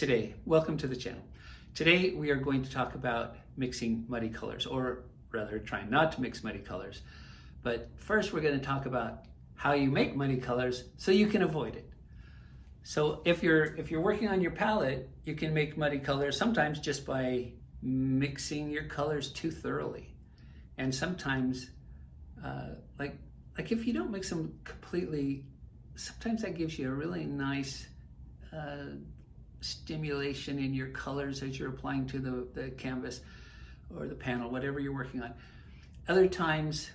today. Welcome to the channel. Today we are going to talk about mixing muddy colors, or rather trying not to mix muddy colors. But first we're going to talk about how you make muddy colors so you can avoid it. So if you're working on your palette, you can make muddy colors sometimes just by mixing your colors too thoroughly. And sometimes like if you don't mix them completely, sometimes that gives you a really nice stimulation in your colors as you're applying to the canvas or the panel, whatever you're working on. Other times,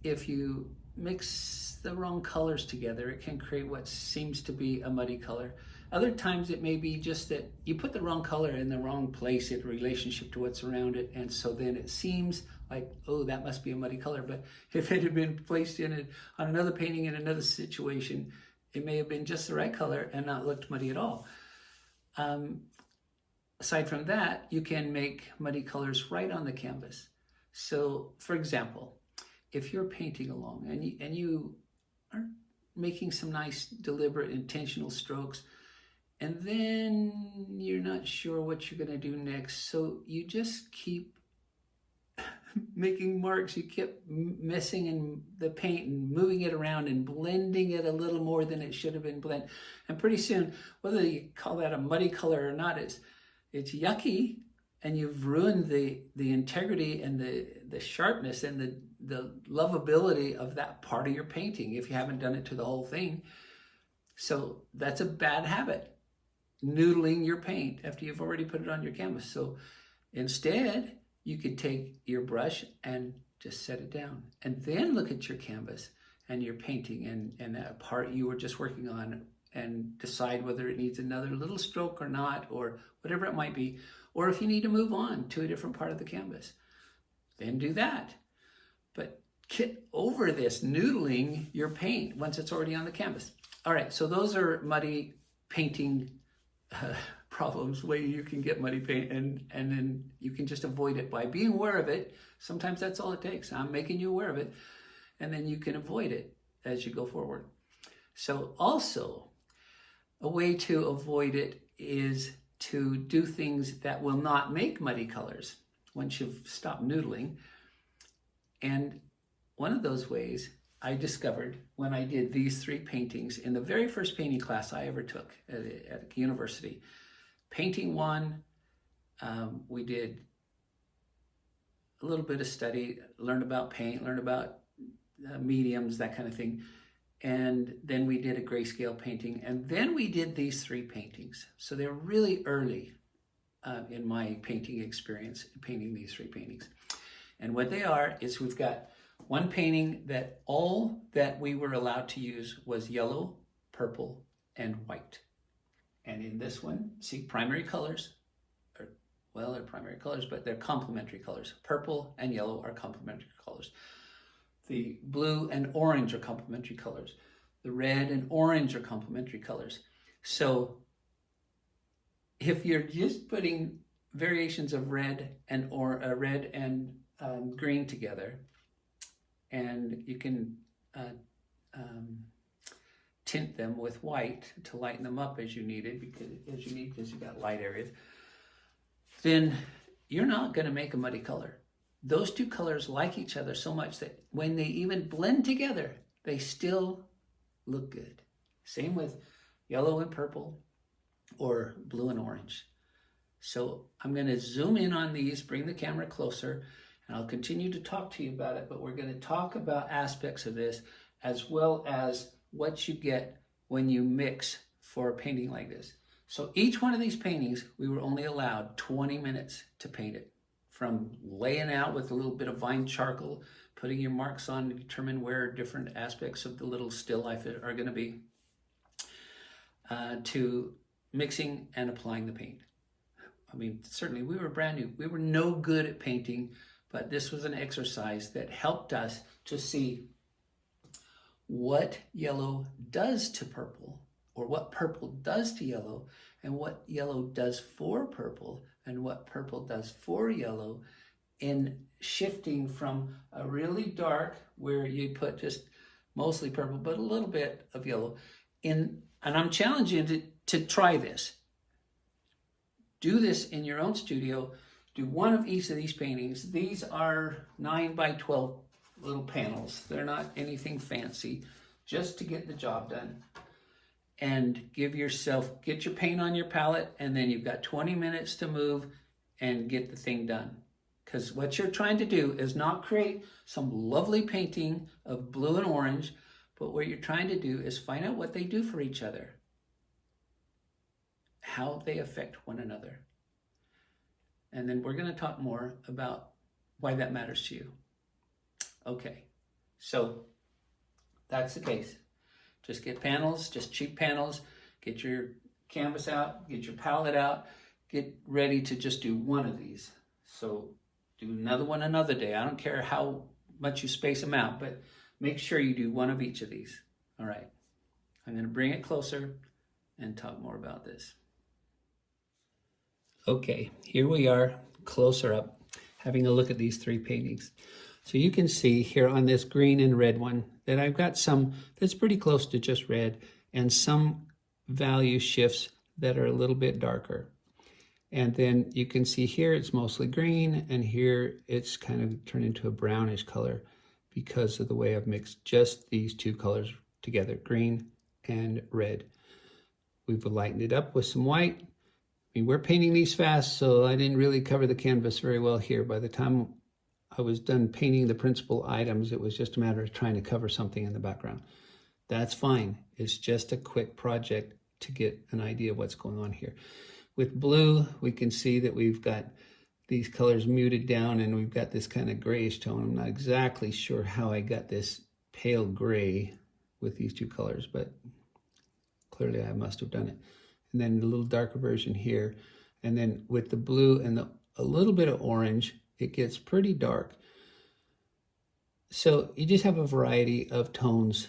if you mix the wrong colors together, it can create what seems to be a muddy color. Other times it may be just that you put the wrong color in the wrong place in relationship to what's around it, and so then it seems like, oh, that must be a muddy color. But if it had been placed on another painting in another situation, it may have been just the right color and not looked muddy at all. Aside from that, you can make muddy colors right on the canvas. So, for example, if you're painting along and you are making some nice, deliberate, intentional strokes, and then you're not sure what you're going to do next, so you just keep making marks. You keep messing in the paint and moving it around and blending it a little more than it should have been blended. And pretty soon, whether you call that a muddy color or not, it's yucky, and you've ruined the integrity and the sharpness and the lovability of that part of your painting if you haven't done it to the whole thing. So that's a bad habit, noodling your paint after you've already put it on your canvas. So instead, you could take your brush and just set it down and then look at your canvas and your painting and that part you were just working on and decide whether it needs another little stroke or not, or whatever it might be, or if you need to move on to a different part of the canvas, then do that. But get over this noodling your paint once it's already on the canvas. All right, so those are muddy painting problems, where you can get muddy paint, and then you can just avoid it by being aware of it. Sometimes that's all it takes. I'm making you aware of it, and then you can avoid it as you go forward. So also, a way to avoid it is to do things that will not make muddy colors once you've stopped noodling. And one of those ways I discovered when I did these three paintings in the very first painting class I ever took at university. Painting one, we did a little bit of study, learned about paint, learned about mediums, that kind of thing. And then we did a grayscale painting, and then we did these three paintings. So they're really early in my painting experience, painting these three paintings. And what they are is we've got one painting that all that we were allowed to use was yellow, purple, and white. And in this one, see, primary colors, well, they're primary colors, but they're complementary colors. Purple and yellow are complementary colors. The blue and orange are complementary colors. The red and orange are complementary colors. So if you're just putting variations of red and green together, and you can tint them with white to lighten them up as you need it, because you've got light areas, then you're not going to make a muddy color. Those two colors like each other so much that when they even blend together, they still look good. Same with yellow and purple, or blue and orange. So I'm going to zoom in on these, bring the camera closer, and I'll continue to talk to you about it, but we're going to talk about aspects of this as well as what you get when you mix for a painting like this. So each one of these paintings, we were only allowed 20 minutes to paint it. From laying out with a little bit of vine charcoal, putting your marks on to determine where different aspects of the little still life are going to be, to mixing and applying the paint. I mean, certainly we were brand new. We were no good at painting, but this was an exercise that helped us to see what yellow does to purple, or what purple does to yellow, and what yellow does for purple, and what purple does for yellow, in shifting from a really dark, where you put just mostly purple, but a little bit of yellow, in, and I'm challenging you to try this. do this in your own studio. Do one of each of these paintings. These are 9 by 12 little panels. They're not anything fancy, just to get the job done. And get your paint on your palette, and then you've got 20 minutes to move and get the thing done. Because what you're trying to do is not create some lovely painting of blue and orange, but what you're trying to do is find out what they do for each other, how they affect one another. And then we're going to talk more about why that matters to you. Okay, so that's the case. Just get panels, just cheap panels, get your canvas out, get your palette out, get ready to just do one of these. So do another one another day. I don't care how much you space them out, but make sure you do one of each of these. All right, I'm going to bring it closer and talk more about this. Okay, here we are, closer up, having a look at these 3 paintings. So you can see here on this green and red one that I've got some that's pretty close to just red and some value shifts that are a little bit darker. And then you can see here it's mostly green, and here it's kind of turned into a brownish color because of the way I've mixed just these 2 colors together, green and red. We've lightened it up with some white. I mean, we're painting these fast, so I didn't really cover the canvas very well here. By the time I was done painting the principal items, it was just a matter of trying to cover something in the background. That's fine. It's just a quick project to get an idea of what's going on here. With blue, we can see that we've got these colors muted down and we've got this kind of grayish tone. I'm not exactly sure how I got this pale gray with these 2 colors, but clearly I must have done it. And then a little darker version here. And then with the blue and a little bit of orange, it gets pretty dark. So you just have a variety of tones.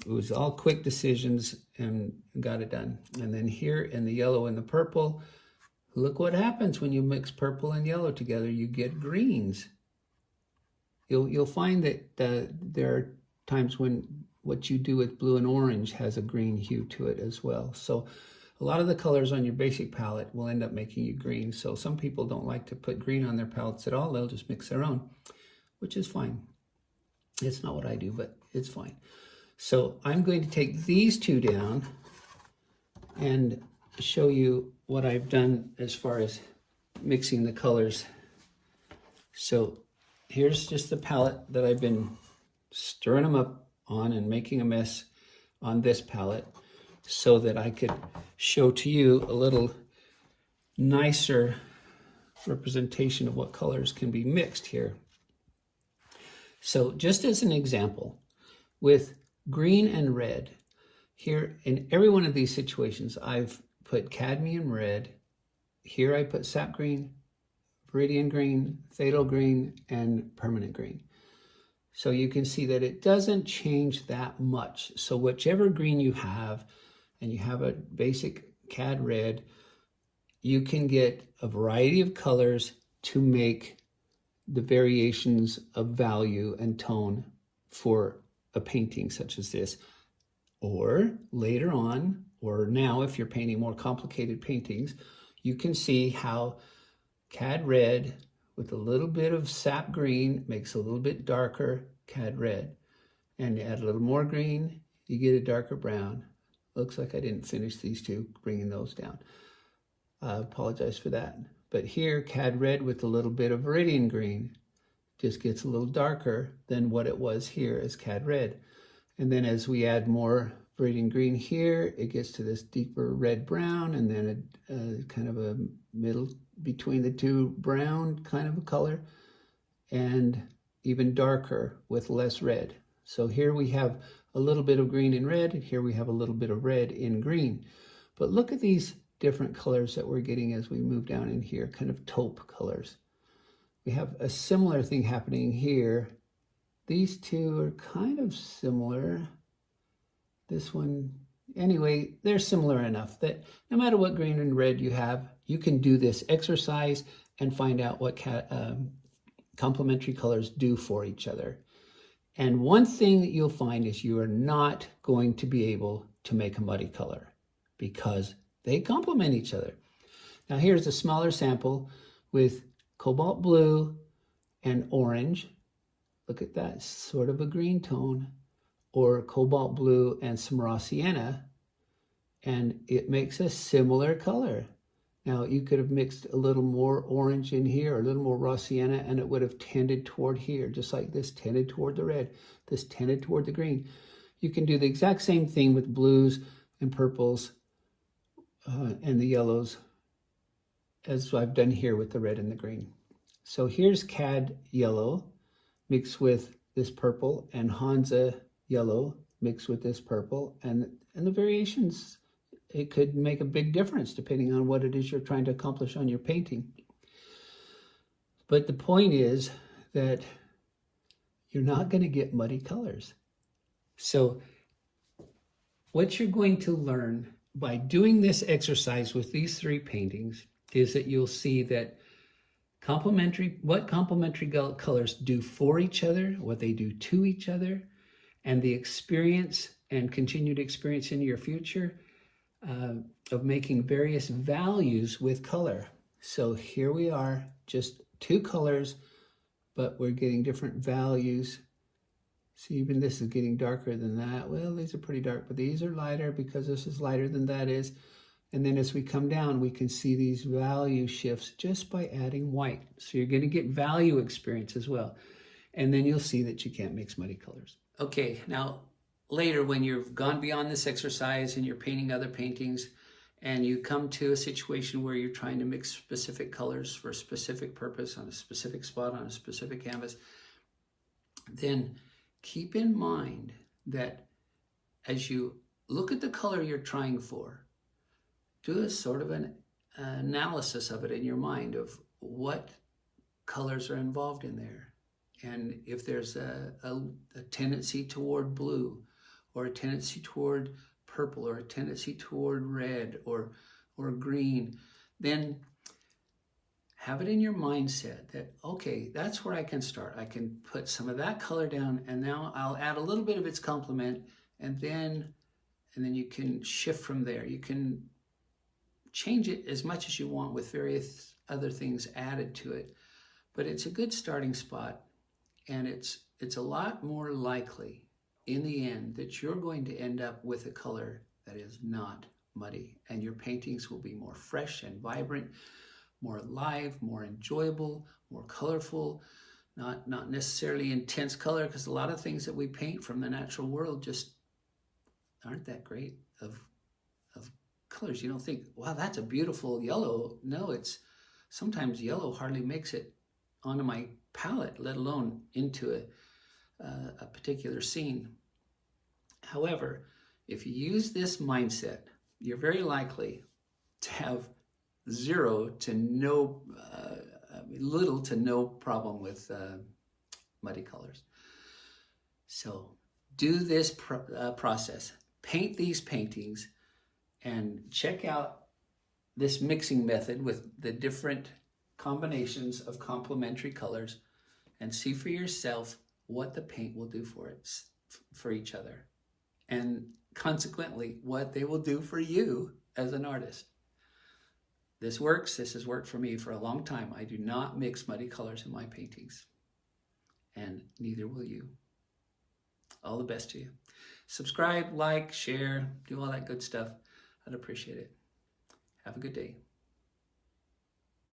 It was all quick decisions and got it done. And then here in the yellow and the purple, look what happens when you mix purple and yellow together. You get greens. You'll find that there are times when what you do with blue and orange has a green hue to it as well. So a lot of the colors on your basic palette will end up making you green. So some people don't like to put green on their palettes at all. They'll just mix their own, which is fine. It's not what I do, but it's fine. So I'm going to take these 2 down and show you what I've done as far as mixing the colors. So here's just the palette that I've been stirring them up on and making a mess on this palette so that I could show to you a little nicer representation of what colors can be mixed here. So just as an example, with green and red, here in every one of these situations, I've put cadmium red. Here I put sap green, viridian green, phthalo green, and permanent green. So you can see that it doesn't change that much. So whichever green you have, and you have a basic cad red, you can get a variety of colors to make the variations of value and tone for a painting such as this. Or later on, or now if you're painting more complicated paintings, you can see how cad red with a little bit of sap green makes a little bit darker cad red. And add a little more green, you get a darker brown. Looks like I didn't finish these 2, bringing those down. I apologize for that. But here, cad red with a little bit of viridian green just gets a little darker than what it was here as cad red. And then as we add more viridian green here, it gets to this deeper red-brown, and then a kind of a middle between the 2 brown kind of a color, and even darker with less red. So here we have a little bit of green in red. Here we have a little bit of red in green. But look at these different colors that we're getting as we move down in here, kind of taupe colors. We have a similar thing happening here. These 2 are kind of similar. This one, anyway, they're similar enough that no matter what green and red you have, you can do this exercise and find out what complementary colors do for each other. And one thing that you'll find is you are not going to be able to make a muddy color because they complement each other. Now here's a smaller sample with cobalt blue and orange. Look at that, sort of a green tone, or cobalt blue and some raw sienna, and it makes a similar color. Now you could have mixed a little more orange in here or a little more raw sienna, and it would have tended toward here, just like this tended toward the red, this tended toward the green. You can do the exact same thing with blues and purples and the yellows as I've done here with the red and the green. So here's cad yellow mixed with this purple, and Hansa yellow mixed with this purple, and the variations, it could make a big difference depending on what it is you're trying to accomplish on your painting. But the point is that you're not going to get muddy colors. So what you're going to learn by doing this exercise with these three paintings is that you'll see that what complementary colors do for each other, what they do to each other, and the experience and continued experience in your future of making various values with color. So here we are, just two colors, but we're getting different values. See, even this is getting darker than that. Well, these are pretty dark, but these are lighter because this is lighter than that is. And then as we come down, we can see these value shifts just by adding white. So you're going to get value experience as well. And then you'll see that you can't mix muddy colors. Okay, now later when you've gone beyond this exercise and you're painting other paintings and you come to a situation where you're trying to mix specific colors for a specific purpose on a specific spot on a specific canvas, then keep in mind that as you look at the color you're trying for, do a sort of an analysis of it in your mind of what colors are involved in there. And if there's a tendency toward blue, or a tendency toward purple, or a tendency toward red or green, then have it in your mindset that, okay, that's where I can start. I can put some of that color down, and now I'll add a little bit of its complement, and then you can shift from there. You can change it as much as you want with various other things added to it. But it's a good starting spot, and it's a lot more likely in the end that you're going to end up with a color that is not muddy, and your paintings will be more fresh and vibrant, more alive, more enjoyable, more colorful, not necessarily intense color, because a lot of things that we paint from the natural world just aren't that great of colors. You don't think, wow, that's a beautiful yellow. No, it's sometimes yellow hardly makes it onto my palette, let alone into a particular scene. However, if you use this mindset, you're very likely to have little to no problem with muddy colors. So do this process, paint these paintings, and check out this mixing method with the different combinations of complementary colors, and see for yourself what the paint will do for each other, and consequently what they will do for you as an artist. This works. This has worked for me for a long time. I do not mix muddy colors in my paintings, and neither will you. All the best to you. Subscribe, like, share, do all that good stuff. I'd appreciate it. Have a good day.